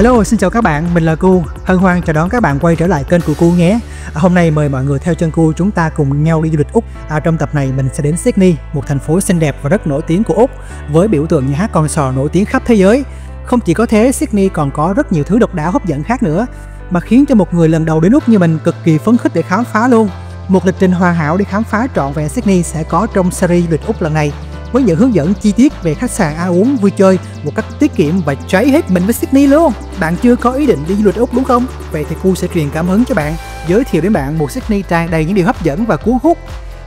Hello, xin chào các bạn, mình là Cu. Hân hoan chào đón các bạn quay trở lại kênh của Cu nhé. Hôm nay mời mọi người theo chân Cu chúng ta cùng nhau đi du lịch Úc. Trong tập này mình sẽ đến Sydney, một thành phố xinh đẹp và rất nổi tiếng của Úc, với biểu tượng nhà hát con sò nổi tiếng khắp thế giới. Không chỉ có thế, Sydney còn có rất nhiều thứ độc đáo hấp dẫn khác nữa, mà khiến cho một người lần đầu đến Úc như mình cực kỳ phấn khích để khám phá luôn. Một lịch trình hoàn hảo để khám phá trọn vẹn Sydney sẽ có trong series du lịch Úc lần này, với những hướng dẫn chi tiết về khách sạn, ăn uống, vui chơi một cách tiết kiệm và cháy hết mình với Sydney luôn. Bạn chưa có ý định đi du lịch Úc đúng không? Vậy thì Cu sẽ truyền cảm hứng cho bạn, giới thiệu đến bạn một Sydney tràn đầy những điều hấp dẫn và cuốn hút.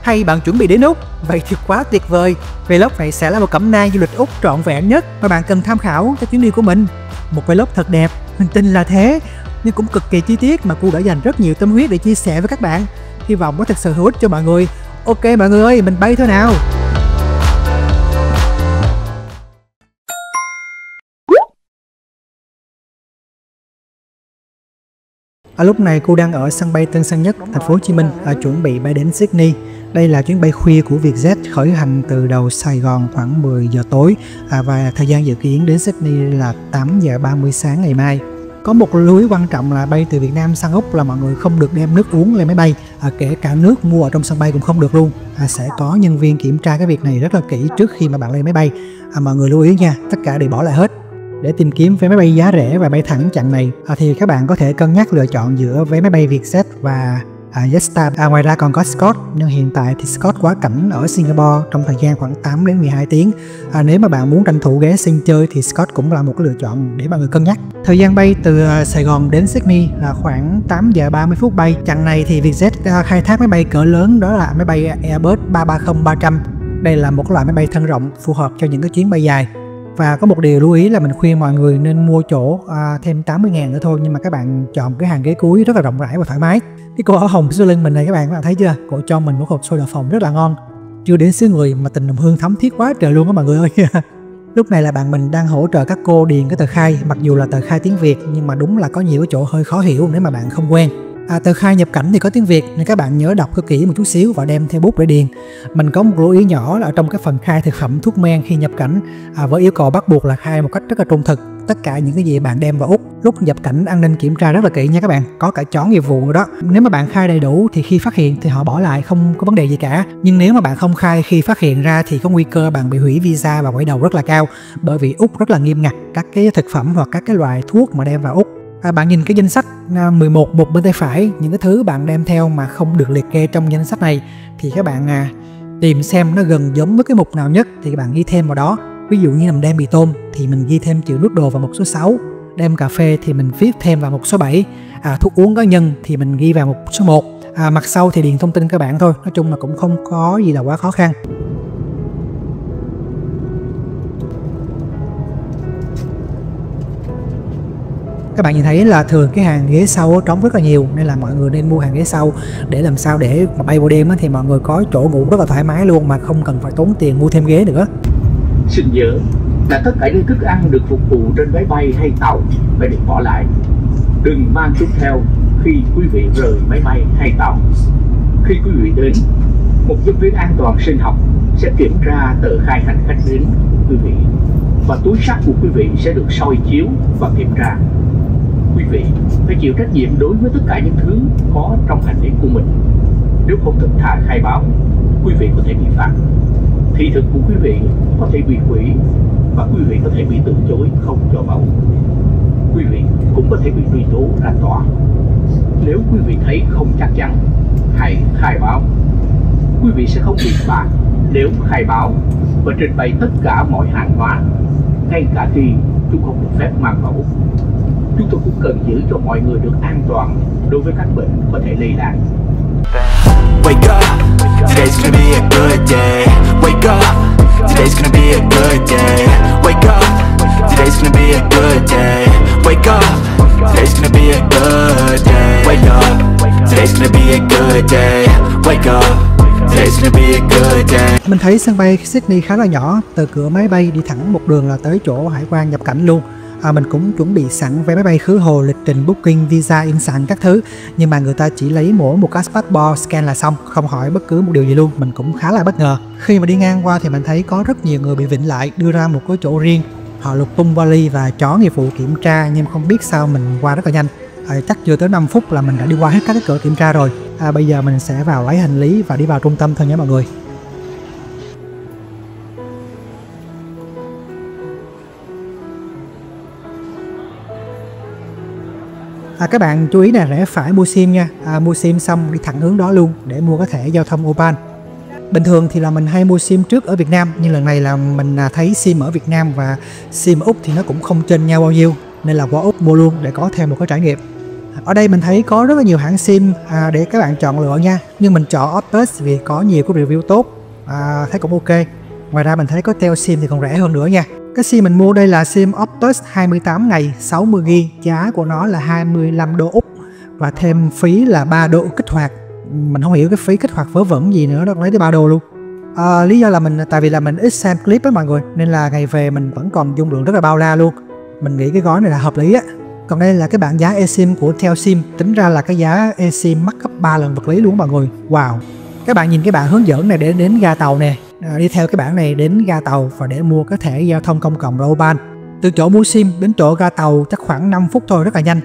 Hay bạn chuẩn bị đến Úc? Vậy thì quá tuyệt vời. Vlog này sẽ là một cẩm nang du lịch Úc trọn vẹn nhất mà bạn cần tham khảo cho chuyến đi của mình. Một vlog thật đẹp, mình tin là thế, nhưng cũng cực kỳ chi tiết mà Cu đã dành rất nhiều tâm huyết để chia sẻ với các bạn. Hy vọng nó thật sự hữu ích cho mọi người. Ok mọi người ơi, mình bay thôi nào. Lúc này Cu đang ở sân bay Tân Sơn Nhất, thành phố Hồ Chí Minh, chuẩn bị bay đến Sydney. Đây là chuyến bay khuya của Vietjet khởi hành từ đầu Sài Gòn khoảng 10 giờ tối và thời gian dự kiến đến Sydney là 8 giờ 30 sáng ngày mai. Có một lưu ý quan trọng là bay từ Việt Nam sang Úc là mọi người không được đem nước uống lên máy bay, kể cả nước mua ở trong sân bay cũng không được luôn. Sẽ có nhân viên kiểm tra cái việc này rất là kỹ trước khi mà bạn lên máy bay. Mọi người lưu ý nha, tất cả đều bỏ lại hết. Để tìm kiếm vé máy bay giá rẻ và bay thẳng chặng này thì các bạn có thể cân nhắc lựa chọn giữa vé máy bay Vietjet và Jetstar. Ngoài ra còn có Scott, nhưng hiện tại thì Scott quá cảnh ở Singapore trong thời gian khoảng 8 đến 12 tiếng. Nếu mà bạn muốn tranh thủ ghé Sing chơi thì Scott cũng là một cái lựa chọn để mọi người cân nhắc. Thời gian bay từ Sài Gòn đến Sydney là khoảng 8 giờ 30 phút bay. Chặng này thì Vietjet khai thác máy bay cỡ lớn, đó là máy bay Airbus 330-300. Đây là một loại máy bay thân rộng phù hợp cho những cái chuyến bay dài. Và có một điều lưu ý là mình khuyên mọi người nên mua chỗ thêm 80.000 nữa thôi, nhưng mà các bạn chọn cái hàng ghế cuối rất là rộng rãi và thoải mái. Cái cô áo hồng sau lưng mình này các bạn thấy chưa? Cô cho mình một hộp xôi đậu phộng rất là ngon. Chưa đến xứ người mà tình đồng hương thấm thiết quá trời luôn á mọi người ơi. Lúc này là bạn mình đang hỗ trợ các cô điền cái tờ khai, mặc dù là tờ khai tiếng Việt nhưng mà đúng là có nhiều cái chỗ hơi khó hiểu nếu mà bạn không quen. Tờ khai nhập cảnh thì có tiếng Việt nên các bạn nhớ đọc cực kỹ một chút xíu và đem theo bút để điền. Mình có một lưu ý nhỏ là ở trong cái phần khai thực phẩm, thuốc men khi nhập cảnh, với yêu cầu bắt buộc là khai một cách rất là trung thực tất cả những cái gì bạn đem vào Úc. Lúc nhập cảnh an ninh kiểm tra rất là kỹ nha các bạn, có cả chó nghiệp vụ nữa đó. Nếu mà bạn khai đầy đủ thì khi phát hiện thì họ bỏ lại, không có vấn đề gì cả. Nhưng nếu mà bạn không khai khi phát hiện ra thì có nguy cơ bạn bị hủy visa và quay đầu rất là cao, bởi vì Úc rất là nghiêm ngặt các cái thực phẩm hoặc các cái loại thuốc mà đem vào Úc. Bạn nhìn cái danh sách 11 một bên tay phải, những cái thứ bạn đem theo mà không được liệt kê trong danh sách này thì các bạn tìm xem nó gần giống với cái mục nào nhất thì các bạn ghi thêm vào đó. Ví dụ như mình đem mì tôm thì mình ghi thêm chữ nước đồ vào mục số 6, đem cà phê thì mình viết thêm vào mục số 7, thuốc uống cá nhân thì mình ghi vào mục số 1. Mặt sau thì điền thông tin cơ bản thôi, nói chung là cũng không có gì là quá khó khăn. Các bạn nhìn thấy là thường cái hàng ghế sau trống rất là nhiều, nên là mọi người nên mua hàng ghế sau để làm sao để mà bay vào đêm thì mọi người có chỗ ngủ rất là thoải mái luôn mà không cần phải tốn tiền mua thêm ghế nữa. Xin nhớ là tất cả những thức ăn được phục vụ trên máy bay hay tàu phải được bỏ lại. Đừng mang chúng theo khi quý vị rời máy bay hay tàu. Khi quý vị đến, một nhân viên an toàn sinh học sẽ kiểm tra tờ khai hành khách đến của quý vị và túi xách của quý vị sẽ được soi chiếu và kiểm tra. Quý vị phải chịu trách nhiệm đối với tất cả những thứ có trong hành lý của mình. Nếu không thực thà khai báo, quý vị có thể bị phạt. Thị thực của quý vị có thể bị hủy và quý vị có thể bị từ chối không cho bầu. Quý vị cũng có thể bị truy tố ra tòa. Nếu quý vị thấy không chắc chắn, hãy khai báo. Quý vị sẽ không bị phạt nếu khai báo và trình bày tất cả mọi hàng hóa, ngay cả khi chúng không được phép mang vào Úc. Chúng tôi cũng cần giữ cho mọi người được an toàn đối với các bệnh có thể lây lan. Wake up, today's gonna be a good day. Wake up, today's gonna be a good day. Wake up, today's gonna be a good day. Wake up, today's gonna be a good day. Wake up, today's gonna be a good day. Wake up, today's gonna be a good day. Mình thấy sân bay Sydney khá là nhỏ, từ cửa máy bay đi thẳng một đường là tới chỗ hải quan nhập cảnh luôn. Mình cũng chuẩn bị sẵn vé máy bay khứ hồi, lịch trình booking, visa in sẵn các thứ, nhưng mà người ta chỉ lấy mỗi một cái passport scan là xong, không hỏi bất cứ một điều gì luôn. Mình cũng khá là bất ngờ khi mà đi ngang qua thì mình thấy có rất nhiều người bị vịn lại, đưa ra một cái chỗ riêng. họ lục tung vali và chó nghiệp vụ kiểm tra, nhưng không biết sao mình qua rất là nhanh. Chắc chưa tới 5 phút là mình đã đi qua hết các cái cửa kiểm tra rồi. Bây giờ mình sẽ vào lấy hành lý và đi vào trung tâm thôi nhé mọi người. Các bạn chú ý là rẽ phải mua sim nha. Mua sim xong đi thẳng hướng đó luôn để mua cái thẻ giao thông Opal. Bình thường thì là mình hay mua sim trước ở Việt Nam, nhưng lần này là mình thấy sim ở Việt Nam và sim Úc thì nó cũng không chênh nhau bao nhiêu, nên là qua Úc mua luôn để có thêm một cái trải nghiệm. Ở đây mình thấy có rất là nhiều hãng sim để các bạn chọn lựa nha, nhưng mình chọn Optus vì có nhiều cái review tốt, thấy cũng ok. Ngoài ra mình thấy có Telsim thì còn rẻ hơn nữa nha. Cái sim mình mua đây là sim Optus 28 ngày 60GB, giá của nó là 25 đô Úc và thêm phí là 3 đô kích hoạt. Mình không hiểu cái phí kích hoạt vớ vẩn gì nữa, nó lấy tới 3 đô luôn. Lý do là tại vì là mình ít xem clip á mọi người, nên là ngày về mình vẫn còn dung lượng rất là bao la luôn. Mình nghĩ cái gói này là hợp lý á. Còn đây là cái bảng giá eSIM của Telsim, tính ra là cái giá eSIM mắc gấp 3 lần vật lý luôn mọi người. Wow. Các bạn nhìn cái bảng hướng dẫn này để đến ga tàu nè, đi theo cái bảng này đến ga tàu và để mua cái thẻ giao thông công cộng Opal. Từ chỗ mua sim đến chỗ ga tàu chắc khoảng 5 phút thôi, rất là nhanh.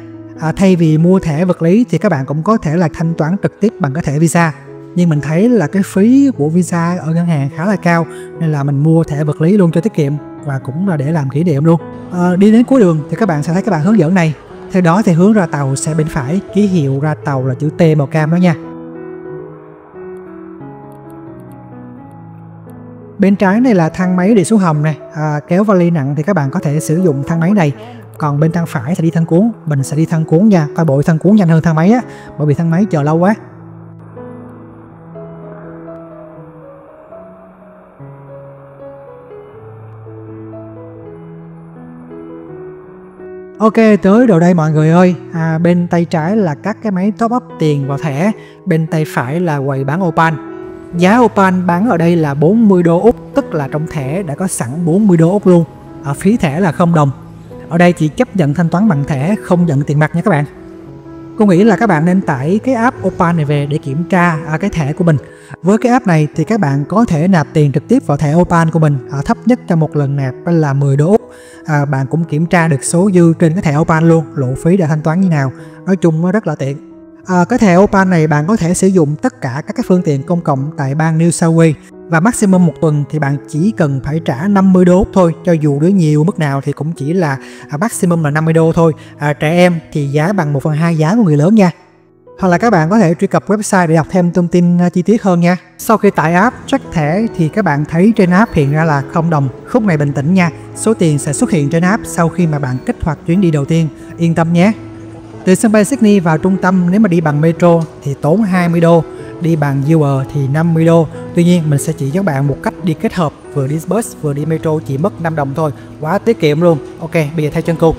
Thay vì mua thẻ vật lý thì các bạn cũng có thể là thanh toán trực tiếp bằng cái thẻ Visa. Nhưng mình thấy là cái phí của Visa ở ngân hàng khá là cao, nên là mình mua thẻ vật lý luôn cho tiết kiệm và cũng là để làm kỷ niệm luôn. Đi đến cuối đường thì các bạn sẽ thấy cái bảng hướng dẫn này. Theo đó thì hướng ra tàu sẽ bên phải, ký hiệu ra tàu là chữ T màu cam đó nha. Bên trái này là thang máy đi xuống hầm này, kéo vali nặng thì các bạn có thể sử dụng thang máy này. Còn bên tay phải thì đi thang cuốn, mình sẽ đi thang cuốn nha, coi bộ thang cuốn nhanh hơn thang máy á, bởi vì thang máy chờ lâu quá. Ok, tới rồi đây mọi người ơi. Bên tay trái là các cái máy top up tiền vào thẻ, bên tay phải là quầy bán Opal. Giá Opal bán ở đây là 40 đô Úc, tức là trong thẻ đã có sẵn 40 đô Úc luôn. Phí thẻ là 0 đồng. Ở đây chỉ chấp nhận thanh toán bằng thẻ, không nhận tiền mặt nha các bạn. Tôi nghĩ là các bạn nên tải cái app Opal này về để kiểm tra cái thẻ của mình. Với cái app này thì các bạn có thể nạp tiền trực tiếp vào thẻ Opal của mình, thấp nhất cho một lần nạp là 10 đô Úc. Bạn cũng kiểm tra được số dư trên cái thẻ Opal luôn, lộ phí để thanh toán như nào. Nói chung nó rất là tiện. Cái thẻ Opal này bạn có thể sử dụng tất cả các cái phương tiện công cộng tại bang New South Wales. Và maximum một tuần thì bạn chỉ cần phải trả 50 đô thôi, cho dù đứa nhiều mức nào thì cũng chỉ là maximum là 50 đô thôi. Trẻ em thì giá bằng 1/2 giá của người lớn nha. Hoặc là các bạn có thể truy cập website để đọc thêm thông tin chi tiết hơn nha. Sau khi tải app check thẻ thì các bạn thấy trên app hiện ra là 0 đồng. Khúc này bình tĩnh nha, số tiền sẽ xuất hiện trên app sau khi mà bạn kích hoạt chuyến đi đầu tiên, yên tâm nhé. Từ sân bay Sydney vào trung tâm nếu mà đi bằng metro thì tốn 20 đô, đi bằng Uber thì 50 đô. Tuy nhiên mình sẽ chỉ cho bạn một cách đi kết hợp, vừa đi bus vừa đi metro chỉ mất 5 đồng thôi, quá tiết kiệm luôn. Ok, bây giờ theo chân cô.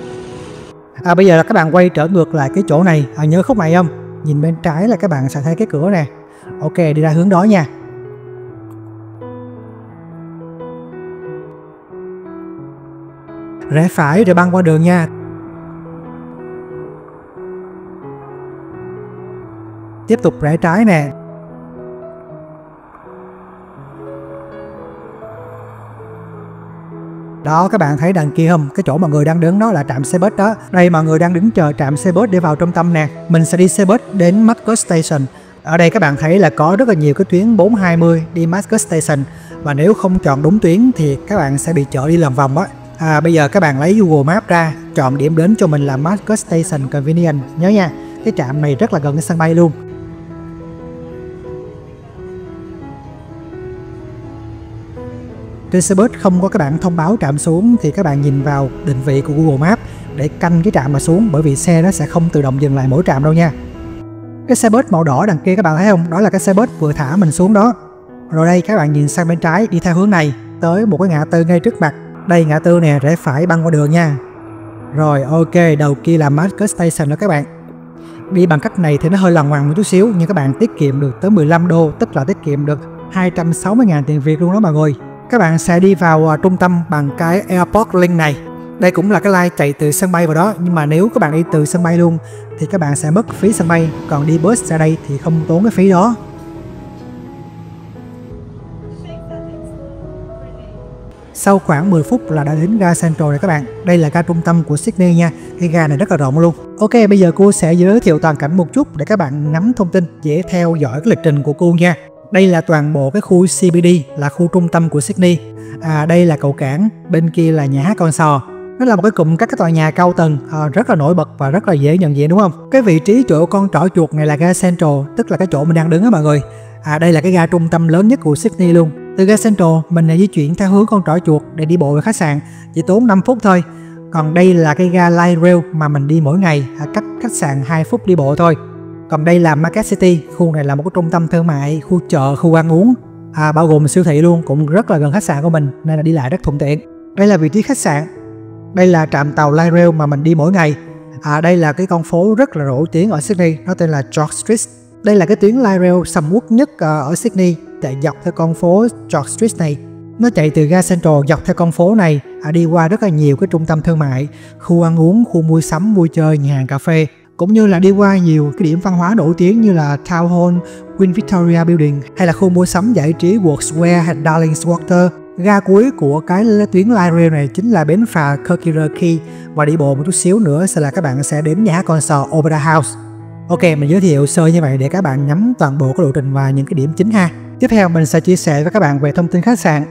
Bây giờ là các bạn quay trở ngược lại cái chỗ này, nhớ khúc này không? Nhìn bên trái là các bạn sẽ thấy cái cửa nè. Ok, đi ra hướng đó nha. Rẽ phải rồi băng qua đường nha. Tiếp tục rẽ trái nè. Đó, các bạn thấy đằng kia không? Cái chỗ mọi người đang đứng đó là trạm xe bus đó. Đây mọi người đang đứng chờ trạm xe bus để vào trung tâm nè. Mình sẽ đi xe bus đến Mascot Station. Ở đây các bạn thấy là có rất là nhiều cái tuyến 420 đi Mascot Station. Và nếu không chọn đúng tuyến thì các bạn sẽ bị chở đi lòng vòng á. Bây giờ các bạn lấy Google Maps ra, chọn điểm đến cho mình là Mascot Station Convenience. Nhớ nha, cái trạm này rất là gần cái sân bay luôn. Trên xe bus không có cái bảng thông báo trạm xuống thì các bạn nhìn vào định vị của Google Maps để canh cái trạm mà xuống, bởi vì xe nó sẽ không tự động dừng lại mỗi trạm đâu nha. Cái xe bus màu đỏ đằng kia các bạn thấy không? Đó là cái xe bus vừa thả mình xuống đó. Rồi đây các bạn nhìn sang bên trái, đi theo hướng này tới một cái ngã tư ngay trước mặt. Đây ngã tư nè, rẽ phải băng qua đường nha. Rồi ok, đầu kia là Mascot Station đó các bạn. Đi bằng cách này thì nó hơi lằng ngoằng một chút xíu, nhưng các bạn tiết kiệm được tới 15 đô, tức là tiết kiệm được 260.000 tiền Việt luôn đó mọi người. Các bạn sẽ đi vào trung tâm bằng cái Airport Link này. Đây cũng là cái line chạy từ sân bay vào đó, nhưng mà nếu các bạn đi từ sân bay luôn thì các bạn sẽ mất phí sân bay, còn đi bus ra đây thì không tốn cái phí đó. Sau khoảng 10 phút là đã đến ga Central rồi các bạn. Đây là ga trung tâm của Sydney nha. Cái ga này rất là rộng luôn. Ok, bây giờ cô sẽ giới thiệu toàn cảnh một chút để các bạn nắm thông tin dễ theo dõi cái lịch trình của cô nha. Đây là toàn bộ cái khu CBD, là khu trung tâm của Sydney. Đây là cầu cảng, bên kia là nhà hát Con Sò. Nó là một cái cụm các cái tòa nhà cao tầng rất là nổi bật và rất là dễ nhận diện, đúng không? Cái vị trí chỗ con trỏ chuột này là ga Central, tức là cái chỗ mình đang đứng á mọi người. Đây là cái ga trung tâm lớn nhất của Sydney luôn. Từ ga Central mình di chuyển theo hướng con trỏ chuột để đi bộ về khách sạn, chỉ tốn 5 phút thôi. Còn đây là cái ga Light Rail mà mình đi mỗi ngày, cách khách sạn 2 phút đi bộ thôi. Còn đây là Market City, khu này là một cái trung tâm thương mại, khu chợ, khu ăn uống, bao gồm siêu thị luôn, cũng rất là gần khách sạn của mình nên là đi lại rất thuận tiện. Đây là vị trí khách sạn. Đây là trạm tàu Light Rail mà mình đi mỗi ngày. Đây là cái con phố rất là nổi tiếng ở Sydney, nó tên là George Street. Đây là cái tuyến Light Rail sầm uất nhất ở Sydney, chạy dọc theo con phố George Street này. Nó chạy từ ga Central dọc theo con phố này, đi qua rất là nhiều cái trung tâm thương mại, khu ăn uống, khu mua sắm, vui chơi, nhà hàng cà phê, cũng như là đi qua nhiều cái điểm văn hóa nổi tiếng như là Town Hall, Queen Victoria Building, hay là khu mua sắm giải trí World Square hay Darling's Water. Ga cuối của cái tuyến Light Rail này chính là bến phà Kirkira Quay, và đi bộ một chút xíu nữa sẽ là các bạn sẽ đến nhà hát Con Sò Opera House. Ok, mình giới thiệu sơ như vậy để các bạn nắm toàn bộ cái lộ trình và những cái điểm chính ha. Tiếp theo mình sẽ chia sẻ với các bạn về thông tin khách sạn.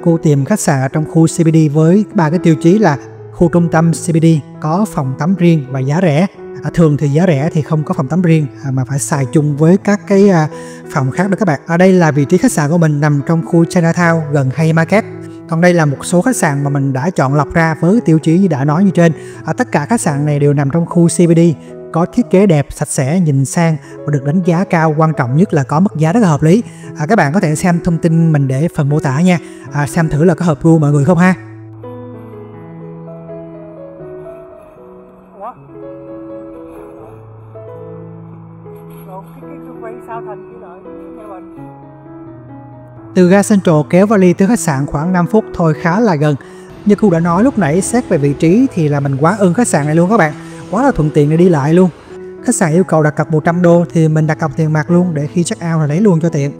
Cô tìm khách sạn ở trong khu CBD với 3 cái tiêu chí là khu trung tâm CBD, có phòng tắm riêng và giá rẻ. Thường thì giá rẻ thì không có phòng tắm riêng mà phải xài chung với các cái phòng khác đó các bạn. Đây là vị trí khách sạn của mình nằm trong khu Chinatown gần Haymarket. Còn đây là một số khách sạn mà mình đã chọn lọc ra với tiêu chí như đã nói như trên. Tất cả khách sạn này đều nằm trong khu CBD, có thiết kế đẹp, sạch sẽ, nhìn sang và được đánh giá cao. Quan trọng nhất là có mức giá rất là hợp lý. Các bạn có thể xem thông tin mình để phần mô tả nha. Xem thử là có hợp gu mọi người không ha. Từ ga Central kéo vali tới khách sạn khoảng 5 phút thôi, khá là gần. Như cô đã nói lúc nãy, xét về vị trí thì là mình quá ưng khách sạn này luôn các bạn. Quá là thuận tiện để đi lại luôn. Khách sạn yêu cầu đặt cọc 100 đô thì mình đặt cọc tiền mặt luôn để khi check out là lấy luôn cho tiện.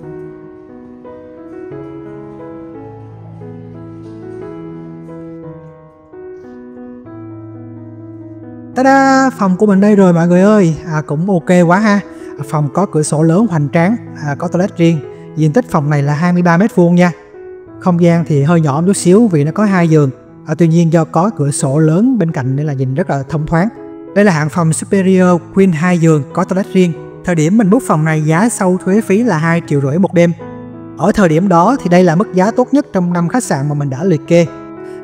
Ta-da! Phòng của mình đây rồi mọi người ơi. Cũng ok quá ha. Phòng có cửa sổ lớn hoành tráng, có toilet riêng. Diện tích phòng này là 23 m² nha. Không gian thì hơi nhỏ một chút xíu vì nó có 2 giường. Tuy nhiên do có cửa sổ lớn bên cạnh nên là nhìn rất là thông thoáng. Đây là hạng phòng Superior Queen 2 giường, có toilet riêng. Thời điểm mình book phòng này giá sau thuế phí là 2,5 triệu một đêm. Ở thời điểm đó thì đây là mức giá tốt nhất trong 5 khách sạn mà mình đã liệt kê.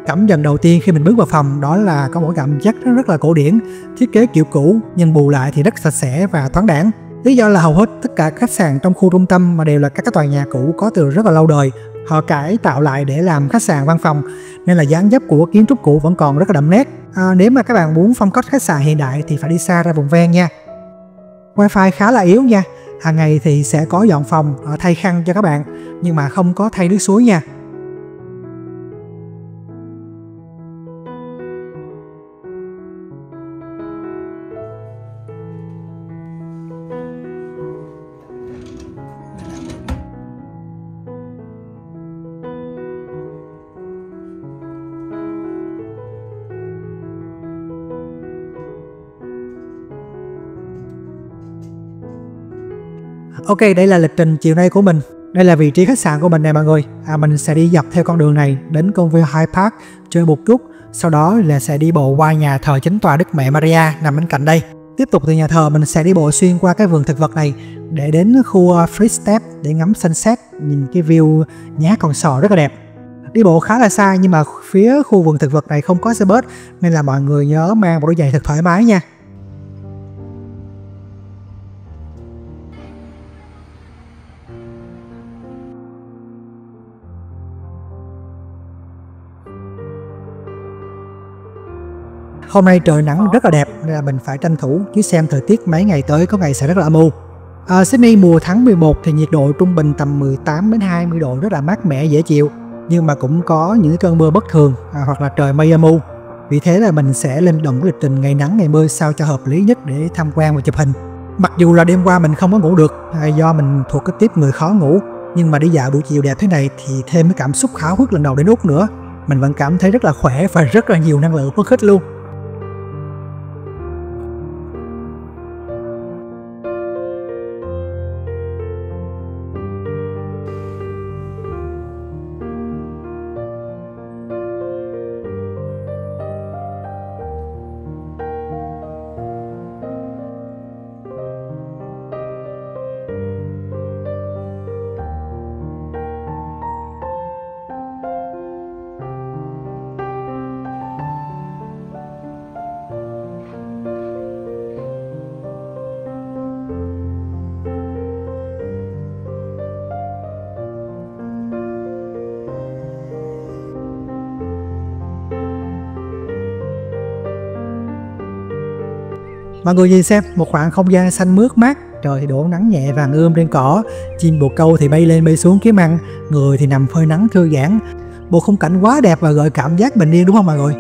Cảm nhận đầu tiên khi mình bước vào phòng đó là có một cảm giác rất là cổ điển, thiết kế kiểu cũ nhưng bù lại thì rất sạch sẽ và thoáng đãng. Lý do là hầu hết tất cả các khách sạn trong khu trung tâm mà đều là các tòa nhà cũ có từ rất là lâu đời. Họ cải tạo lại để làm khách sạn văn phòng nên là dáng dấp của kiến trúc cũ vẫn còn rất là đậm nét. Nếu mà các bạn muốn phong cách khách sạn hiện đại thì phải đi xa ra vùng ven nha. Wifi khá là yếu nha. Hàng ngày thì sẽ có dọn phòng, thay khăn cho các bạn, nhưng mà không có thay nước suối nha. Ok, đây là lịch trình chiều nay của mình. Đây là vị trí khách sạn của mình nè mọi người. Mình sẽ đi dọc theo con đường này đến công viên Hyde Park chơi một chút. Sau đó là sẽ đi bộ qua nhà thờ chính tòa Đức Mẹ Maria nằm bên cạnh đây. Tiếp tục từ nhà thờ mình sẽ đi bộ xuyên qua cái vườn thực vật này để đến khu Free Step để ngắm sunset, nhìn cái view nhà hát Con Sò rất là đẹp. Đi bộ khá là xa nhưng mà phía khu vườn thực vật này không có xe bus nên là mọi người nhớ mang một đôi giày thật thoải mái nha. Hôm nay trời nắng rất là đẹp nên là mình phải tranh thủ chứ xem thời tiết mấy ngày tới có ngày sẽ rất là âm u. Sydney mùa tháng 11 thì nhiệt độ trung bình tầm 18 đến 20 độ, rất là mát mẻ dễ chịu. Nhưng mà cũng có những cơn mưa bất thường hoặc là trời mây âm u. Vì thế là mình sẽ lên đồng lịch trình ngày nắng ngày mưa sao cho hợp lý nhất để tham quan và chụp hình. Mặc dù là đêm qua mình không có ngủ được do mình thuộc cái tiếp người khó ngủ, nhưng mà đi dạo buổi chiều đẹp thế này thì thêm cái cảm xúc háo hức lần đầu đến Úc nữa. mình vẫn cảm thấy rất là khỏe và rất là nhiều năng lượng phấn khích luôn. Mọi người nhìn xem, một khoảng không gian xanh mướt mát, trời thì đổ nắng nhẹ vàng ươm trên cỏ, chim bồ câu thì bay lên bay xuống kiếm ăn, người thì nằm phơi nắng thư giãn. Một khung cảnh quá đẹp và gợi cảm giác bình yên đúng không mọi người?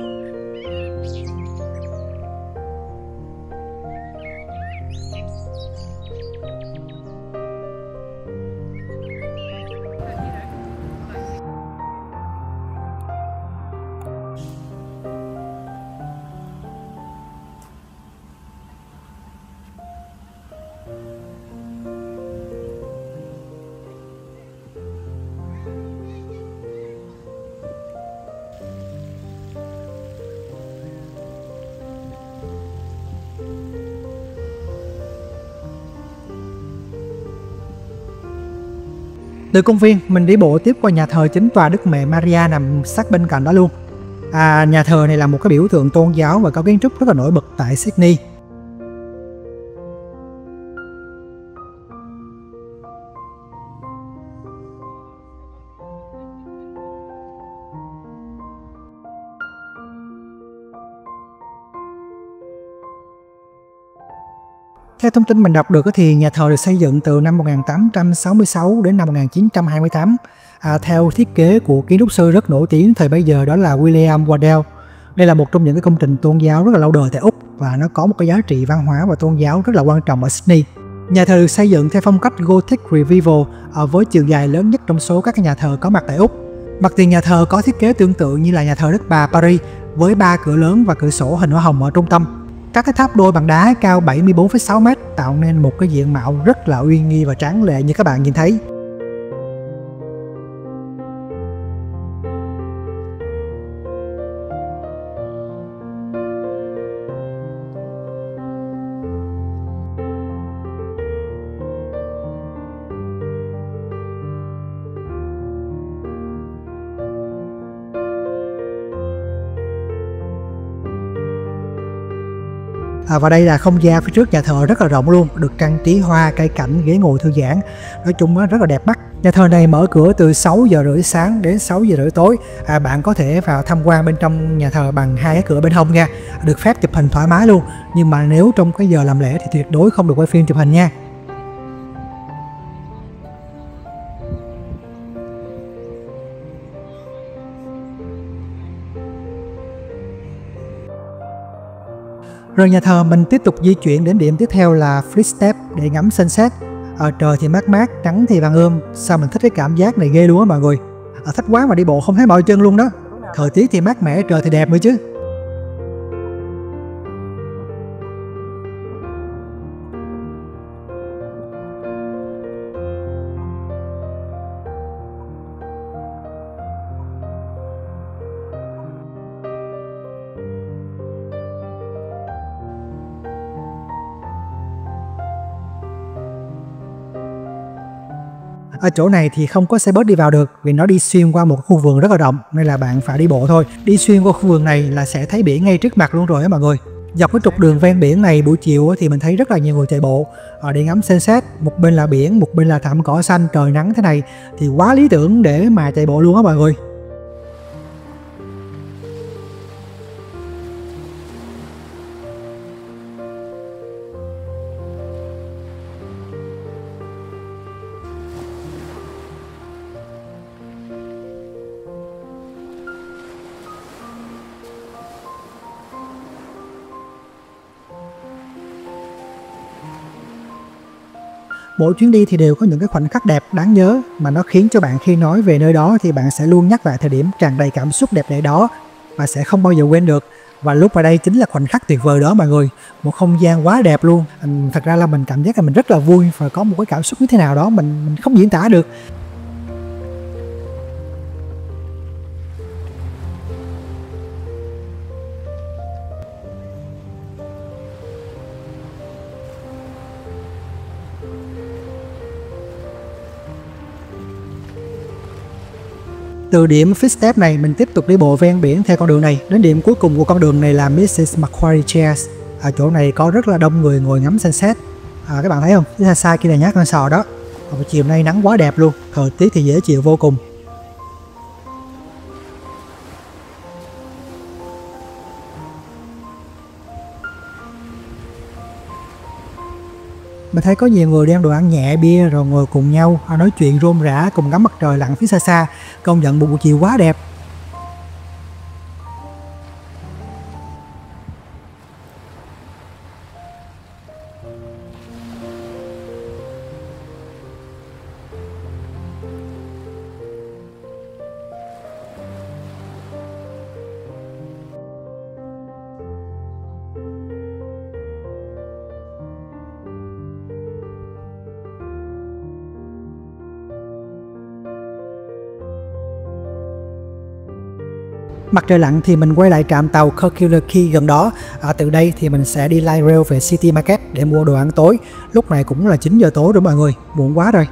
Từ công viên, mình đi bộ tiếp qua nhà thờ chính tòa Đức Mẹ Maria nằm sát bên cạnh đó luôn. Nhà thờ này là một cái biểu tượng tôn giáo và có kiến trúc rất là nổi bật tại Sydney. Theo thông tin mình đọc được thì nhà thờ được xây dựng từ năm 1866 đến năm 1928 theo thiết kế của kiến trúc sư rất nổi tiếng thời bấy giờ, đó là William Waddell. Đây là một trong những cái công trình tôn giáo rất là lâu đời tại Úc và nó có một cái giá trị văn hóa và tôn giáo rất là quan trọng ở Sydney. Nhà thờ được xây dựng theo phong cách Gothic Revival với chiều dài lớn nhất trong số các nhà thờ có mặt tại Úc. Mặt tiền nhà thờ có thiết kế tương tự như là nhà thờ Đức Bà Paris với 3 cửa lớn và cửa sổ hình hoa hồng ở trung tâm. Các cái tháp đôi bằng đá cao 74,6 m tạo nên một cái diện mạo rất là uy nghi và tráng lệ như các bạn nhìn thấy. Và đây là không gian phía trước nhà thờ rất là rộng luôn, được trang trí hoa, cây cảnh, ghế ngồi thư giãn. Nói chung rất là đẹp mắt. Nhà thờ này mở cửa từ 6 giờ rưỡi sáng đến 6 giờ rưỡi tối. Bạn có thể vào tham quan bên trong nhà thờ bằng 2 cái cửa bên hông nha. Được phép chụp hình thoải mái luôn. Nhưng mà nếu trong cái giờ làm lễ thì tuyệt đối không được quay phim chụp hình nha. Rồi nhà thờ mình tiếp tục di chuyển đến điểm tiếp theo là Flagstaff để ngắm sunset. Trời thì mát mát, nắng thì vàng ươm. Sao mình thích cái cảm giác này ghê luôn á mọi người. Thích quá mà đi bộ không thấy mỏi chân luôn đó. Thời tiết thì mát mẻ, trời thì đẹp nữa chứ. Ở chỗ này thì không có xe bus đi vào được vì nó đi xuyên qua một khu vườn rất là rộng, nên là bạn phải đi bộ thôi. Đi xuyên qua khu vườn này là sẽ thấy biển ngay trước mặt luôn rồi á mọi người. Dọc cái trục đường ven biển này buổi chiều thì mình thấy rất là nhiều người chạy bộ đi ngắm sunset. Một bên là biển, một bên là thảm cỏ xanh, trời nắng thế này thì quá lý tưởng để mà chạy bộ luôn á mọi người. Mỗi chuyến đi thì đều có những cái khoảnh khắc đẹp đáng nhớ mà nó khiến cho bạn khi nói về nơi đó thì bạn sẽ luôn nhắc lại thời điểm tràn đầy cảm xúc đẹp đẽ đó và sẽ không bao giờ quên được. Và lúc ở đây chính là khoảnh khắc tuyệt vời đó mọi người, một không gian quá đẹp luôn. Thật ra là mình cảm giác là mình rất là vui và có một cái cảm xúc như thế nào đó mình không diễn tả được. Từ điểm Footstep này mình tiếp tục đi bộ ven biển theo con đường này đến điểm cuối cùng của con đường này là Mrs. Macquarie Chairs. Ở chỗ này có rất là đông người ngồi ngắm sunset. Các bạn thấy không? Phía xa kia là nhát con sò đó. Và chiều nay nắng quá đẹp luôn, thời tiết thì dễ chịu vô cùng. Mình thấy có nhiều người đem đồ ăn nhẹ bia rồi ngồi cùng nhau nói chuyện rôm rả cùng ngắm mặt trời lặn phía xa xa. Công nhận một buổi chiều quá đẹp. Mặt trời lặn thì mình quay lại trạm tàu Circular Quay gần đó. Từ đây thì mình sẽ đi light rail về City Market để mua đồ ăn tối. Lúc này cũng là 9 giờ tối rồi mọi người, muộn quá rồi.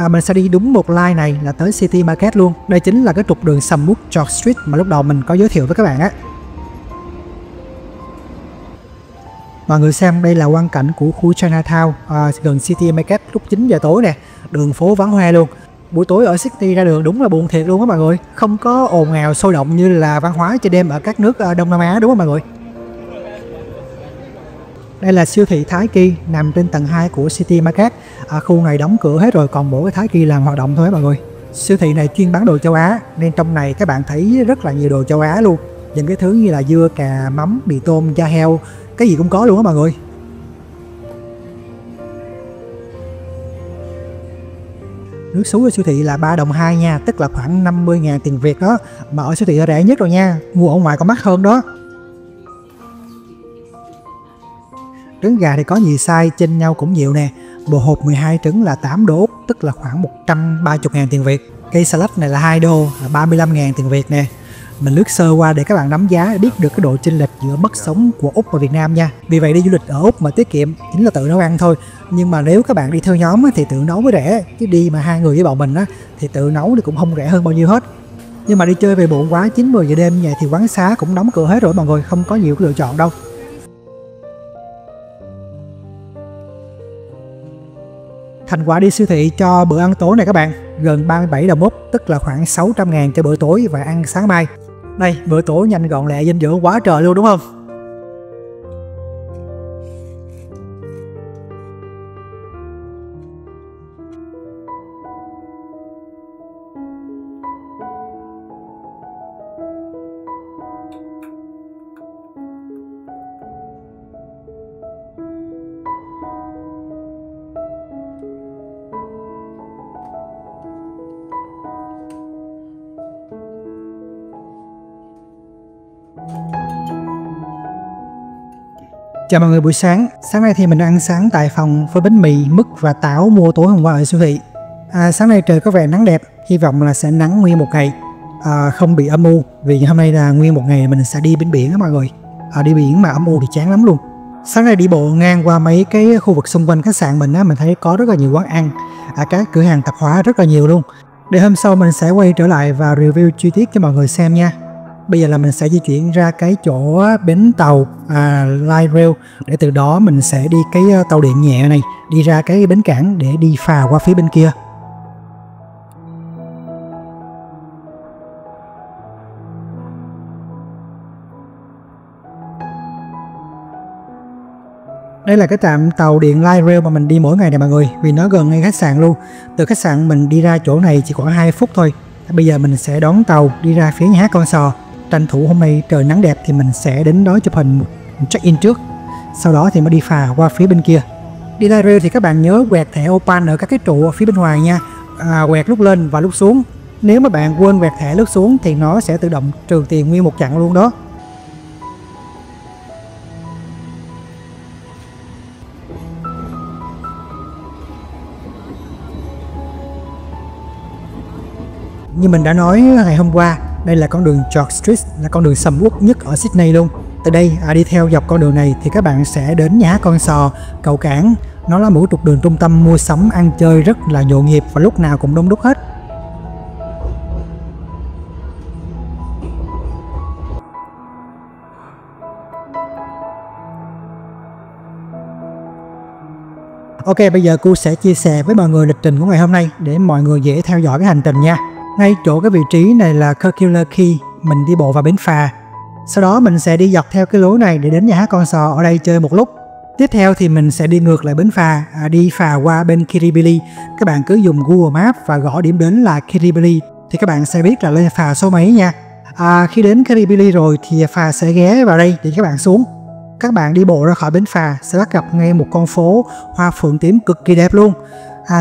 Mình sẽ đi đúng một line này là tới City Market luôn. Đây chính là cái trục đường Samuk George Street mà lúc đầu mình có giới thiệu với các bạn á. Mọi người xem, đây là quang cảnh của khu Chinatown gần City Market lúc 9 giờ tối nè. Đường phố vắng hoe luôn. Buổi tối ở Sydney ra đường đúng là buồn thiệt luôn á mọi người. Không có ồn ào sôi động như là văn hóa chơi đêm ở các nước Đông Nam Á, đúng không mọi người? Đây là siêu thị Thái Kỳ nằm trên tầng 2 của City Market. Khu này đóng cửa hết rồi, còn mỗi cái Thái Kỳ làm hoạt động thôi mọi người. Siêu thị này chuyên bán đồ châu Á nên trong này các bạn thấy rất là nhiều đồ châu Á luôn. Những cái thứ như là dưa, cà, mắm, mì tôm, da heo, cái gì cũng có luôn á mọi người. Nước sú ở siêu thị là 3 đồng 2 nha, tức là khoảng 50.000 tiền Việt đó. Mà ở siêu thị là rẻ nhất rồi nha, mua ở ngoài còn mắc hơn đó. Trứng gà thì có nhiều size, chênh nhau cũng nhiều nè. Bộ hộp 12 trứng là 8 đô, tức là khoảng 130.000 tiền Việt. Cây salad này là 2 đô, là 35.000 tiền Việt nè. Mình lướt sơ qua để các bạn đánh giá biết được cái độ chênh lệch giữa mức sống của Úc và Việt Nam nha. Vì vậy đi du lịch ở Úc mà tiết kiệm chính là tự nấu ăn thôi. Nhưng mà nếu các bạn đi theo nhóm thì tự nấu mới rẻ. Chứ đi mà 2 người với bọn mình thì tự nấu thì cũng không rẻ hơn bao nhiêu hết. Nhưng mà đi chơi về muộn quá 9-10 giờ đêm như vậy thì quán xá cũng đóng cửa hết rồi mọi người, không có nhiều cái lựa chọn đâu. Thành quả đi siêu thị cho bữa ăn tối này các bạn, gần 37 đồng Úc, tức là khoảng 600.000 cho bữa tối và ăn sáng mai. Đây, bữa tối nhanh gọn lẹ dinh dưỡng quá trời luôn đúng không? Chào mọi người buổi sáng. Sáng nay thì mình ăn sáng tại phòng với bánh mì, mứt và táo mua tối hôm qua ở siêu thị. Sáng nay trời có vẻ nắng đẹp, hy vọng là sẽ nắng nguyên một ngày, không bị âm u. Vì hôm nay là nguyên một ngày mình sẽ đi bên biển á mọi người. Đi biển mà âm u thì chán lắm luôn. Sáng nay đi bộ ngang qua mấy cái khu vực xung quanh khách sạn mình mình thấy có rất là nhiều quán ăn, các cửa hàng tạp hóa rất là nhiều luôn. Để hôm sau mình sẽ quay trở lại và review chi tiết cho mọi người xem nha. Bây giờ là mình sẽ di chuyển ra cái chỗ bến tàu light rail, để từ đó mình sẽ đi cái tàu điện nhẹ này, đi ra cái bến cảng để đi phà qua phía bên kia. Đây là cái trạm tàu điện light rail mà mình đi mỗi ngày nè mọi người, vì nó gần ngay khách sạn luôn. Từ khách sạn mình đi ra chỗ này chỉ khoảng 2 phút thôi. Bây giờ mình sẽ đón tàu đi ra phía nhà hát Con Sò. Tranh thủ hôm nay trời nắng đẹp thì mình sẽ đến đó chụp hình check-in trước, sau đó thì mới đi phà qua phía bên kia. Đi light rail thì các bạn nhớ quẹt thẻ Opal ở các cái trụ ở phía bên ngoài nha. Quẹt lúc lên và lúc xuống. Nếu mà bạn quên quẹt thẻ lúc xuống thì nó sẽ tự động trừ tiền nguyên một chặng luôn đó. Như mình đã nói ngày hôm qua, đây là con đường George Street, là con đường sầm uất nhất ở Sydney luôn. Từ đây đi theo dọc con đường này thì các bạn sẽ đến nhà hát Con Sò, cầu cảng. Nó là một trục đường trung tâm mua sắm, ăn chơi rất là nhộn nhịp và lúc nào cũng đông đúc hết. Ok, bây giờ cô sẽ chia sẻ với mọi người lịch trình của ngày hôm nay để mọi người dễ theo dõi cái hành trình nha. Ngay chỗ cái vị trí này là Circular Quay, mình đi bộ vào bến phà. Sau đó mình sẽ đi dọc theo cái lối này để đến nhà hát Con Sò ở đây chơi một lúc. Tiếp theo thì mình sẽ đi ngược lại bến phà, đi phà qua bên Kirribilli. Các bạn cứ dùng Google Maps và gõ điểm đến là Kirribilli thì các bạn sẽ biết là lên phà số mấy nha. Khi đến Kirribilli rồi thì phà sẽ ghé vào đây để các bạn xuống. Các bạn đi bộ ra khỏi bến phà sẽ bắt gặp ngay một con phố hoa phượng tím cực kỳ đẹp luôn.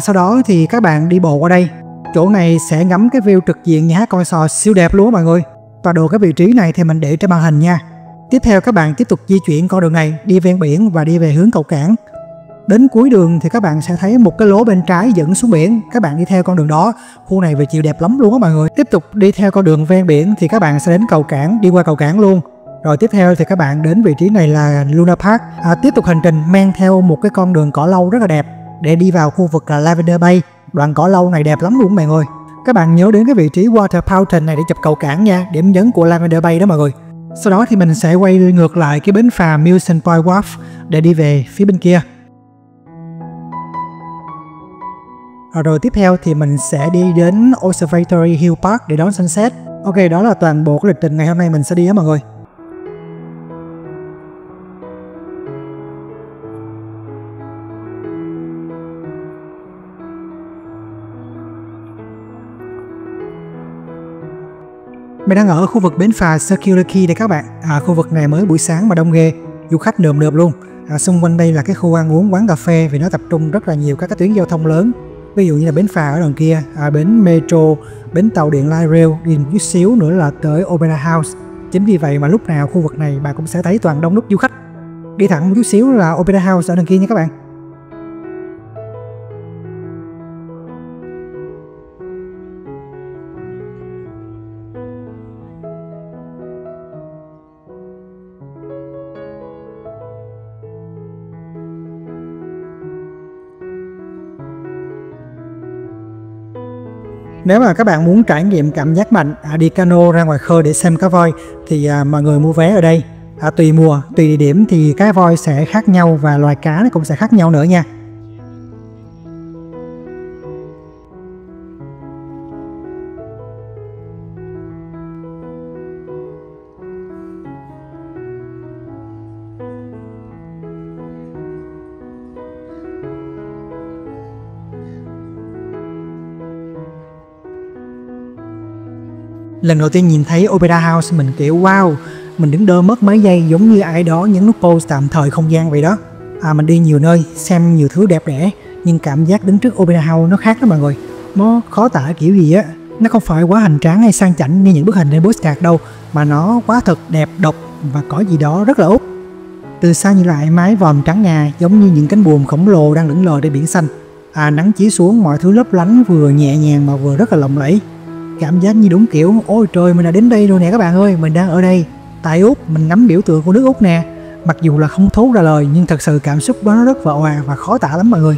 Sau đó thì các bạn đi bộ qua đây. Chỗ này sẽ ngắm cái view trực diện nhà hát Con Sò siêu đẹp luôn mọi người. Tọa độ cái vị trí này thì mình để trên màn hình nha. Tiếp theo các bạn tiếp tục di chuyển con đường này đi ven biển và đi về hướng cầu cảng. Đến cuối đường thì các bạn sẽ thấy một cái lối bên trái dẫn xuống biển. Các bạn đi theo con đường đó, khu này về chiều đẹp lắm luôn á mọi người. Tiếp tục đi theo con đường ven biển thì các bạn sẽ đến cầu cảng, đi qua cầu cảng luôn. Rồi tiếp theo thì các bạn đến vị trí này là Luna Park. Tiếp tục hành trình men theo một cái con đường cỏ lau rất là đẹp để đi vào khu vực là Lavender Bay. Đoạn cỏ lau này đẹp lắm luôn mọi người. Các bạn nhớ đến cái vị trí Water Fountain này để chụp cầu cảng nha, điểm nhấn của Lavender Bay đó mọi người. Sau đó thì mình sẽ quay ngược lại cái bến phà Milson Point Wharf để đi về phía bên kia. Rồi tiếp theo thì mình sẽ đi đến Observatory Hill Park để đón sunset. Ok, đó là toàn bộ cái lịch trình ngày hôm nay mình sẽ đi đó mọi người. Mình đang ở khu vực bến phà Circular Quay đây các bạn. Khu vực này mới buổi sáng mà đông ghê, du khách nườm nượp luôn. Xung quanh đây là cái khu ăn uống, quán cà phê vì nó tập trung rất là nhiều các cái tuyến giao thông lớn. Ví dụ như là bến phà ở đằng kia, bến metro, bến tàu điện light rail, đi một chút xíu nữa là tới Opera House. Chính vì vậy mà lúc nào khu vực này bạn cũng sẽ thấy toàn đông đúc du khách. Đi thẳng một chút xíu là Opera House ở đằng kia nha các bạn. Nếu mà các bạn muốn trải nghiệm cảm giác mạnh đi cano ra ngoài khơi để xem cá voi thì mọi người mua vé ở đây. Tùy mùa, tùy địa điểm thì cá voi sẽ khác nhau và loài cá nó cũng sẽ khác nhau nữa nha. Lần đầu tiên nhìn thấy Opera House mình kiểu wow, mình đứng đơ mất mấy giây giống như ai đó nhấn nút pause tạm thời không gian vậy đó. Mình đi nhiều nơi, xem nhiều thứ đẹp đẽ, nhưng cảm giác đứng trước Opera House nó khác đó mọi người. Nó khó tả kiểu gì á, nó không phải quá hoành tráng hay sang chảnh như những bức hình trên postcard đâu, mà nó quá thật đẹp, độc và có gì đó rất là Úc. Từ xa nhìn lại mái vòm trắng ngà giống như những cánh buồm khổng lồ đang lững lờ trên biển xanh. Nắng chiếu xuống mọi thứ lấp lánh vừa nhẹ nhàng mà vừa rất là lộng lẫy. Cảm giác như đúng kiểu ôi trời mình đã đến đây rồi nè các bạn ơi, mình đang ở đây tại Úc, mình ngắm biểu tượng của nước Úc nè. Mặc dù là không thốt ra lời nhưng thật sự cảm xúc đó nó rất vợ hòa và khó tả lắm mọi người.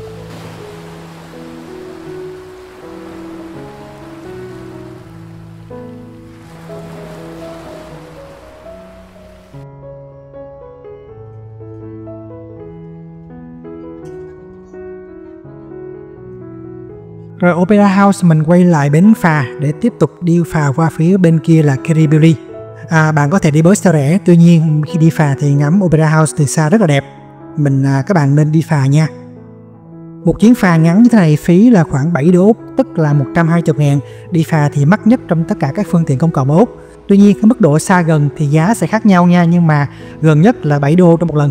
Rồi Opera House mình quay lại bến phà để tiếp tục đi phà qua phía bên kia là Kirribilli. Bạn có thể đi bus xe rẻ, tuy nhiên khi đi phà thì ngắm Opera House từ xa rất là đẹp. Các bạn nên đi phà nha. Một chuyến phà ngắn như thế này phí là khoảng 7 đô Úc, tức là 120.000. Đi phà thì mắc nhất trong tất cả các phương tiện công cộng ở Úc. Tuy nhiên cái mức độ xa gần thì giá sẽ khác nhau nha, nhưng mà gần nhất là 7 đô trong một lần.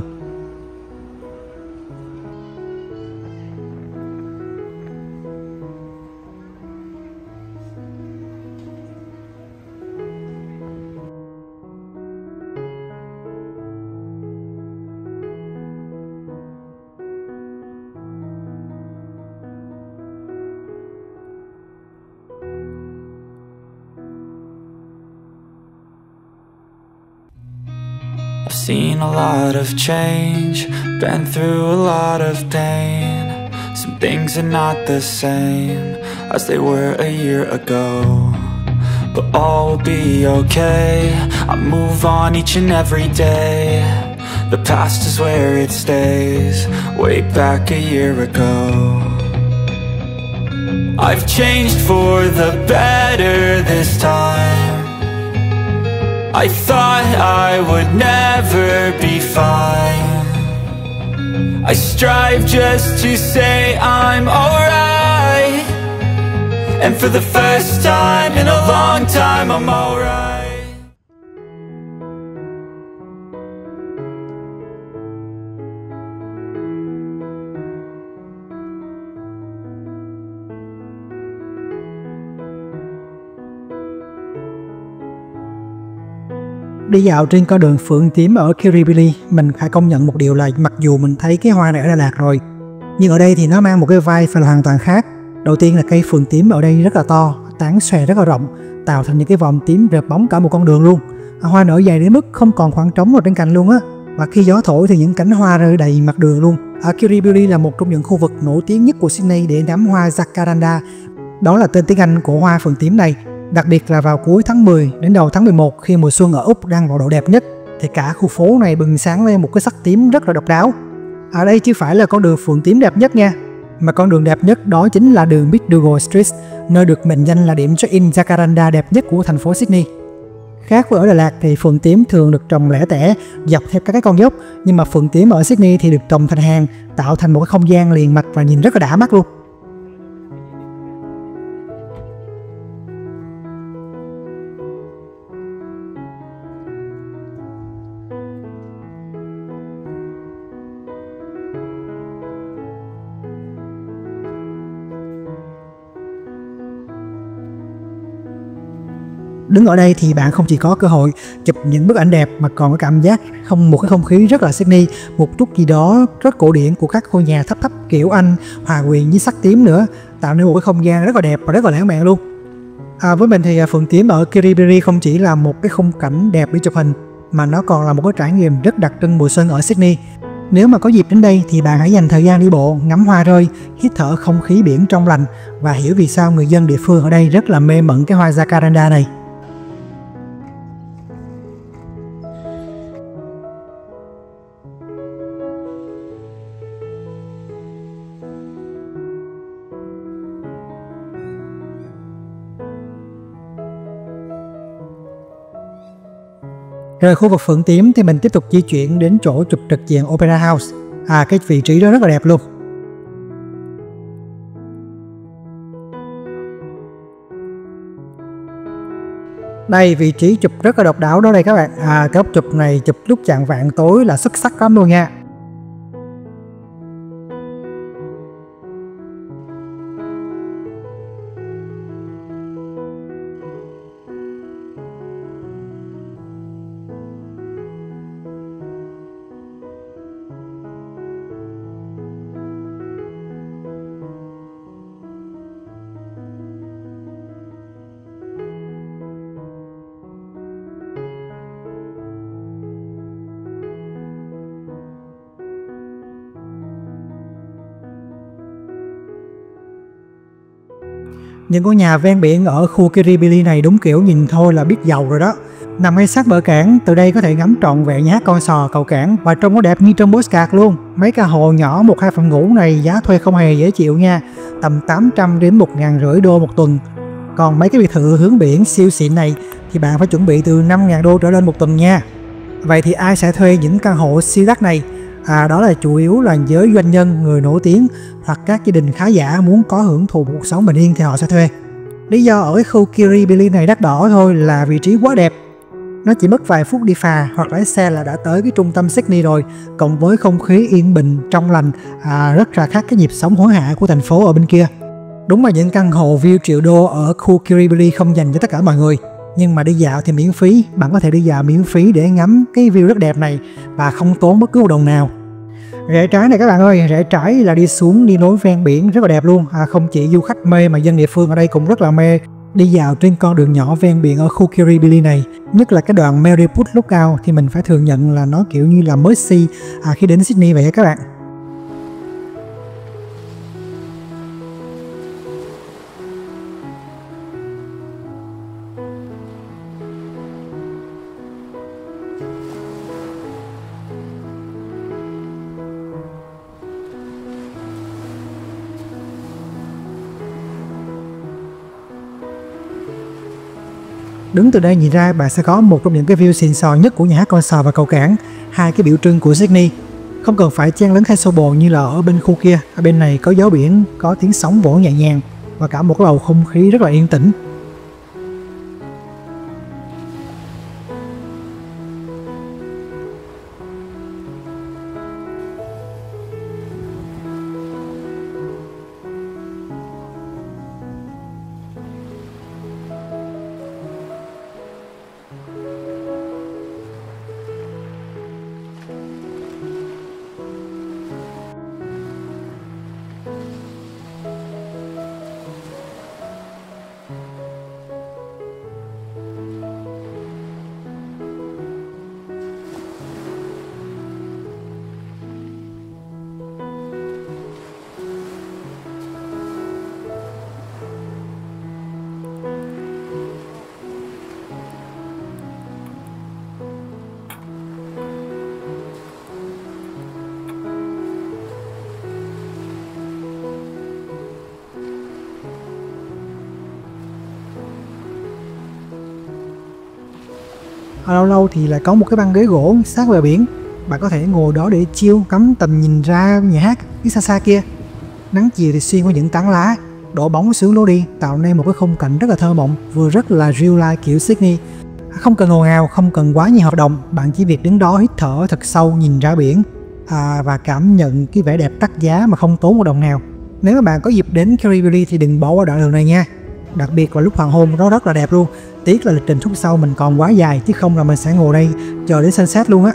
I've seen a lot of change, been through a lot of pain. Some things are not the same as they were a year ago, but all will be okay. I move on each and every day. The past is where it stays, way back a year ago. I've changed for the better this time. I thought I would never be fine. I strive just to say I'm alright, and for the first time in a long time I'm alright. Đi dạo trên con đường phượng tím ở Kirribilli, mình phải công nhận một điều là mặc dù mình thấy cái hoa này ở Đà Lạt rồi, nhưng ở đây thì nó mang một cái vibe phải hoàn toàn khác. Đầu tiên là cây phượng tím ở đây rất là to, tán xòe rất là rộng, tạo thành những cái vòm tím rợp bóng cả một con đường luôn. Hoa nở dài đến mức không còn khoảng trống ở trên cành luôn á. Và khi gió thổi thì những cánh hoa rơi đầy mặt đường luôn. Kirribilli là một trong những khu vực nổi tiếng nhất của Sydney để ngắm hoa Jacaranda. Đó là tên tiếng Anh của hoa phượng tím này. Đặc biệt là vào cuối tháng 10 đến đầu tháng 11 khi mùa xuân ở Úc đang vào độ đẹp nhất thì cả khu phố này bừng sáng lên một cái sắc tím rất là độc đáo. Ở đây chứ phải là con đường phượng tím đẹp nhất nha, mà con đường đẹp nhất đó chính là đường McDougall Street, nơi được mệnh danh là điểm check-in Jacaranda đẹp nhất của thành phố Sydney. Khác với ở Đà Lạt thì phượng tím thường được trồng lẻ tẻ dọc theo các cái con dốc, nhưng mà phượng tím ở Sydney thì được trồng thành hàng, tạo thành một cái không gian liền mạch và nhìn rất là đã mắt luôn. Đứng ở đây thì bạn không chỉ có cơ hội chụp những bức ảnh đẹp mà còn có cảm giác một cái không khí rất là Sydney, một chút gì đó rất cổ điển của các ngôi nhà thấp thấp kiểu Anh hòa quyện với sắc tím nữa, tạo nên một cái không gian rất là đẹp và rất là lãng mạn luôn. Với mình thì phượng tím ở Kirribilli không chỉ là một cái khung cảnh đẹp để chụp hình mà nó còn là một cái trải nghiệm rất đặc trưng mùa xuân ở Sydney. Nếu mà có dịp đến đây thì bạn hãy dành thời gian đi bộ, ngắm hoa rơi, hít thở không khí biển trong lành và hiểu vì sao người dân địa phương ở đây rất là mê mẩn cái hoa Jacaranda này. Rời khu vực phượng tím thì mình tiếp tục di chuyển đến chỗ chụp trực diện Opera House. Cái vị trí đó rất là đẹp luôn. Đây, vị trí chụp rất là độc đáo đó đây các bạn. Cái góc chụp này chụp lúc chạng vạng tối là xuất sắc lắm luôn nha. Những ngôi nhà ven biển ở khu Kirribilli này đúng kiểu nhìn thôi là biết giàu rồi đó. Nằm ngay sát bờ cảng, từ đây có thể ngắm trọn vẹn nhát con sò cầu cảng và trông nó đẹp như trong postcard luôn. Mấy căn hộ nhỏ 1-2 phòng ngủ này giá thuê không hề dễ chịu nha, tầm 800 đến 1.500 đô một tuần. Còn mấy cái biệt thự hướng biển siêu xịn này thì bạn phải chuẩn bị từ 5.000 đô trở lên một tuần nha. Vậy thì ai sẽ thuê những căn hộ siêu đắt này? Đó là chủ yếu là giới doanh nhân, người nổi tiếng hoặc các gia đình khá giả muốn có hưởng thụ cuộc sống bình yên thì họ sẽ thuê. Lý do ở cái khu Kirribilli này đắt đỏ thôi là vị trí quá đẹp. Nó chỉ mất vài phút đi phà hoặc lái xe là đã tới cái trung tâm Sydney rồi, cộng với không khí yên bình, trong lành, rất là khác cái nhịp sống hối hả của thành phố ở bên kia. Đúng là những căn hộ view triệu đô ở khu Kirribilli không dành cho tất cả mọi người, nhưng mà đi dạo thì miễn phí, bạn có thể đi dạo miễn phí để ngắm cái view rất đẹp này và không tốn bất cứ một đồng nào. Rẽ trái này các bạn ơi, rẽ trái là đi xuống đi nối ven biển rất là đẹp luôn. Không chỉ du khách mê mà dân địa phương ở đây cũng rất là mê. Đi dạo trên con đường nhỏ ven biển ở khu Kirribilli này, nhất là cái đoạn Marybrook Lookout thì mình phải thừa nhận là nó kiểu như là Mercy khi đến Sydney vậy các bạn. Đứng từ đây nhìn ra bạn sẽ có một trong những cái view xịn sò nhất của nhà hát con sò và cầu cảng, hai cái biểu trưng của Sydney. Không cần phải chen lấn hay xô bồ như là ở bên khu kia, ở bên này có gió biển, có tiếng sóng vỗ nhẹ nhàng và cả một cái bầu không khí rất là yên tĩnh. Lâu lâu thì lại có một cái băng ghế gỗ sát bờ biển, bạn có thể ngồi đó để chill, ngắm tầm nhìn ra nhà hát phía xa xa kia. Nắng chiều thì xuyên qua những tán lá, đổ bóng xuống lối đi, tạo nên một cái khung cảnh rất là thơ mộng, vừa rất là real life kiểu Sydney. Không cần ồn ào, không cần quá nhiều hoạt động, bạn chỉ việc đứng đó hít thở thật sâu nhìn ra biển và cảm nhận cái vẻ đẹp đắt giá mà không tốn một đồng nào. Nếu mà bạn có dịp đến Kirribilli thì đừng bỏ qua đoạn đường này nha. Đặc biệt vào lúc hoàng hôn nó rất là đẹp luôn. Tiếc là lịch trình phút sau mình còn quá dài, chứ không là mình sẽ ngồi đây chờ đến sunset luôn á.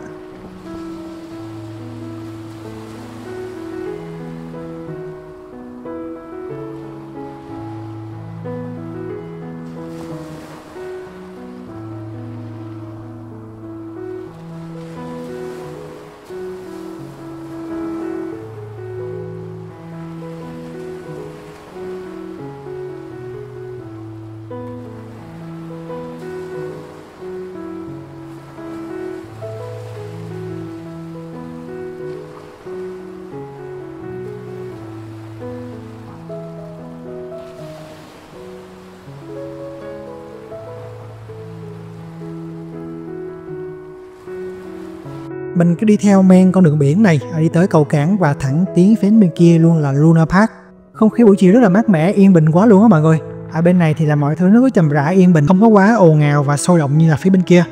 Mình cứ đi theo men con đường biển này đi tới cầu cảng và thẳng tiến phía bên kia luôn là Luna Park. Không khí buổi chiều rất là mát mẻ, yên bình quá luôn á mọi người. Ở bên này thì là mọi thứ nó cứ chậm rãi yên bình, không có quá ồn ào và sôi động như là phía bên kia.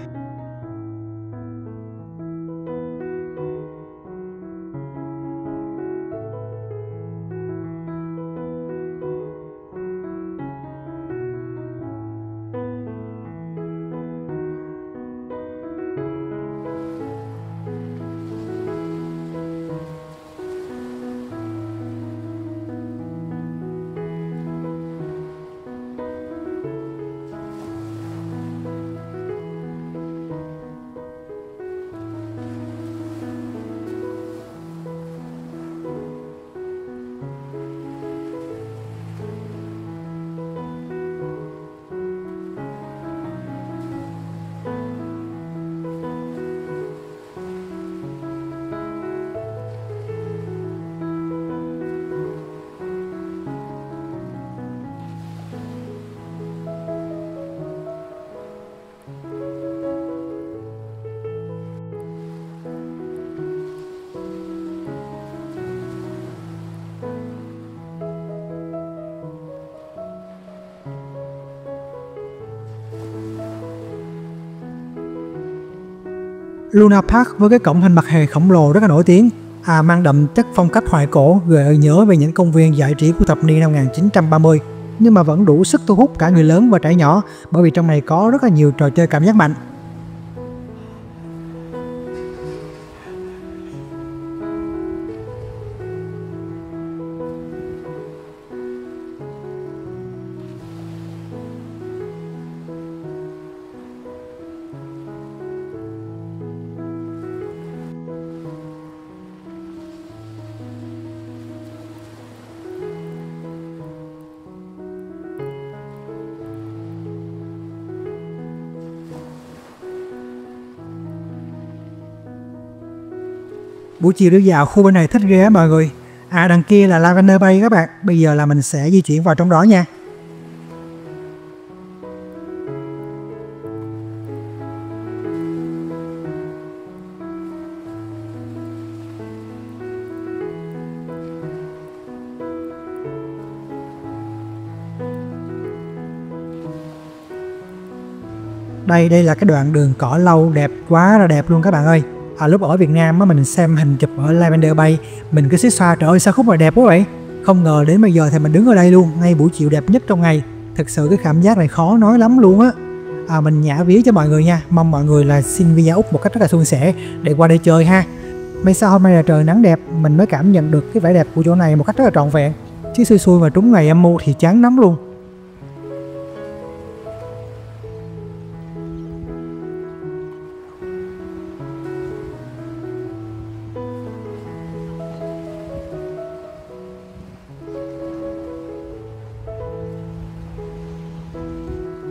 Luna Park với cái cổng hình mặt hề khổng lồ rất là nổi tiếng, mang đậm chất phong cách hoài cổ, gợi nhớ về những công viên giải trí của thập niên năm 1930, nhưng mà vẫn đủ sức thu hút cả người lớn và trẻ nhỏ, bởi vì trong này có rất là nhiều trò chơi cảm giác mạnh. Buổi chiều đi dạo khu bên này thích ghê á mọi người. Đằng kia là Lavender Bay các bạn. Bây giờ là mình sẽ di chuyển vào trong đó nha. Đây là cái đoạn đường cỏ lau đẹp quá là đẹp luôn các bạn ơi. Lúc ở Việt Nam á, mình xem hình chụp ở Lavender Bay, mình cứ xích xoa trời ơi sao khúc này đẹp quá vậy. Không ngờ đến bây giờ thì mình đứng ở đây luôn, ngay buổi chiều đẹp nhất trong ngày. Thực sự cái cảm giác này khó nói lắm luôn á. Mình nhả ví cho mọi người nha, mong mọi người là xin visa Úc một cách rất là suôn sẻ để qua đây chơi ha. May sao hôm nay là trời nắng đẹp, mình mới cảm nhận được cái vẻ đẹp của chỗ này một cách rất là trọn vẹn. Chứ xui xui mà trúng ngày âm mưu thì chán lắm luôn.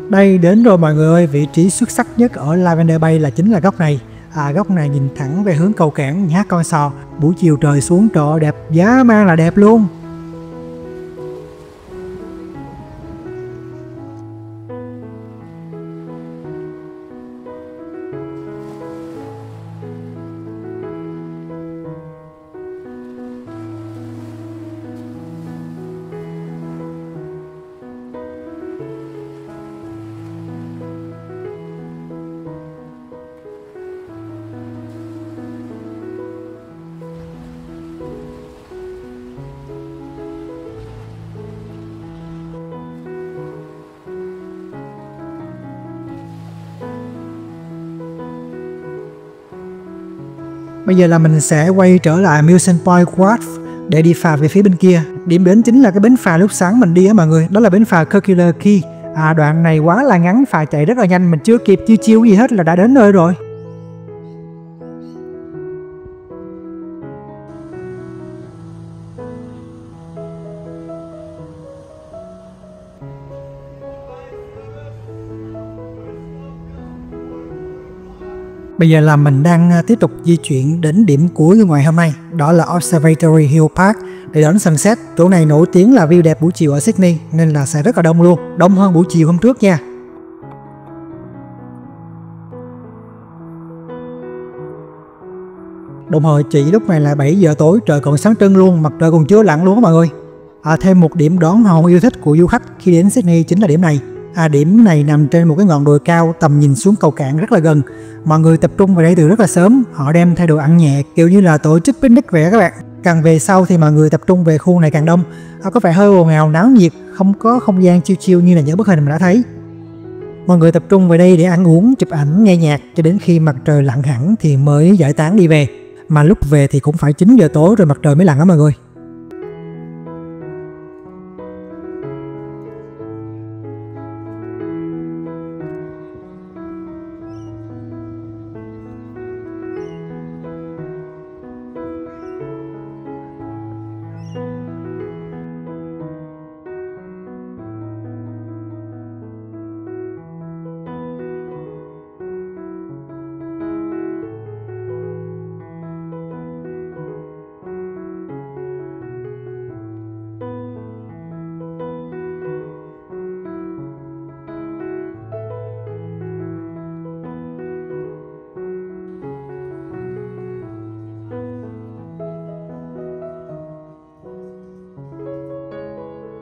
Đây đến rồi mọi người ơi, vị trí xuất sắc nhất ở Lavender Bay là chính là góc này. Góc này nhìn thẳng về hướng cầu cảng Nhát Con Sò. Buổi chiều trời xuống trời đẹp, giá man là đẹp luôn. Bây giờ là mình sẽ quay trở lại Amusement Park Wharf để đi phà về phía bên kia. Điểm đến chính là cái bến phà lúc sáng mình đi á mọi người, đó là bến phà Circular Quay. Đoạn này quá là ngắn, phà chạy rất là nhanh, mình chưa kịp chiêu gì hết là đã đến nơi rồi. Bây giờ là mình đang tiếp tục di chuyển đến điểm cuối của ngày hôm nay, đó là Observatory Hill Park để đón sunset. Chỗ này nổi tiếng là view đẹp buổi chiều ở Sydney nên là sẽ rất là đông luôn, đông hơn buổi chiều hôm trước nha. Đồng hồ chỉ lúc này là 7 giờ tối, trời còn sáng trưng luôn, mặt trời còn chưa lặn luôn đó mọi người. Thêm một điểm đón hòn yêu thích của du khách khi đến Sydney chính là điểm này. Điểm này nằm trên một cái ngọn đồi cao, tầm nhìn xuống cầu cảng rất là gần. Mọi người tập trung vào đây từ rất là sớm, họ đem theo đồ ăn nhẹ kiểu như là tổ chức picnic vậy các bạn. Càng về sau thì mọi người tập trung về khu này càng đông, có vẻ hơi ồn ào náo nhiệt, không có không gian chill như là những bức hình mình đã thấy. Mọi người tập trung về đây để ăn uống, chụp ảnh, nghe nhạc cho đến khi mặt trời lặn hẳn thì mới giải tán đi về. Mà lúc về thì cũng phải 9 giờ tối rồi mặt trời mới lặn đó mọi người.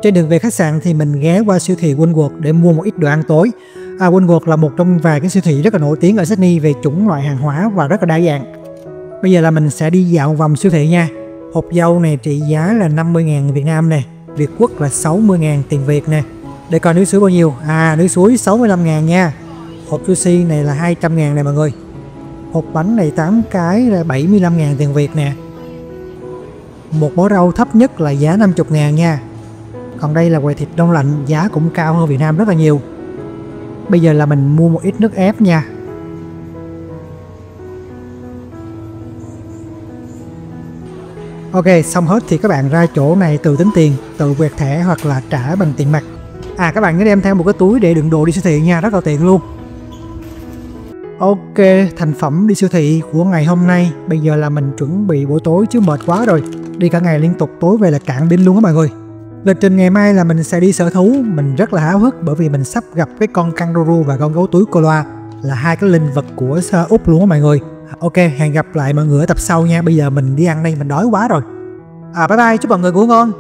Trên đường về khách sạn thì mình ghé qua siêu thị Woolworth để mua một ít đồ ăn tối. Woolworth là một trong vài cái siêu thị rất là nổi tiếng ở Sydney về chủng loại hàng hóa và rất là đa dạng. Bây giờ là mình sẽ đi dạo vòng siêu thị nha. Hộp dâu này trị giá là 50.000 Việt Nam nè, Việt Quốc là 60.000 tiền Việt nè. Để coi nước suối bao nhiêu? Nước suối 65.000 nha. Hộp sushi này là 200.000 này mọi người. Hộp bánh này 8 cái là 75.000 tiền Việt nè. Một bó rau thấp nhất là giá 50.000 nha. Còn đây là quầy thịt đông lạnh, giá cũng cao hơn Việt Nam rất là nhiều. Bây giờ là mình mua một ít nước ép nha. Ok, xong hết thì các bạn ra chỗ này tự tính tiền, tự quẹt thẻ hoặc là trả bằng tiền mặt. Các bạn nhớ đem theo một cái túi để đựng đồ đi siêu thị nha, rất là tiện luôn. Ok, thành phẩm đi siêu thị của ngày hôm nay. Bây giờ là mình chuẩn bị buổi tối chứ mệt quá rồi. Đi cả ngày liên tục, tối về là cạn pin luôn á mọi người. Lịch trình ngày mai là mình sẽ đi sở thú. Mình rất là háo hức bởi vì mình sắp gặp cái con kangaroo và con gấu túi koala, là hai cái linh vật của Úc luôn á mọi người. Ok, hẹn gặp lại mọi người ở tập sau nha. Bây giờ mình đi ăn đây, mình đói quá rồi. Bye bye, chúc mọi người ngủ ngon.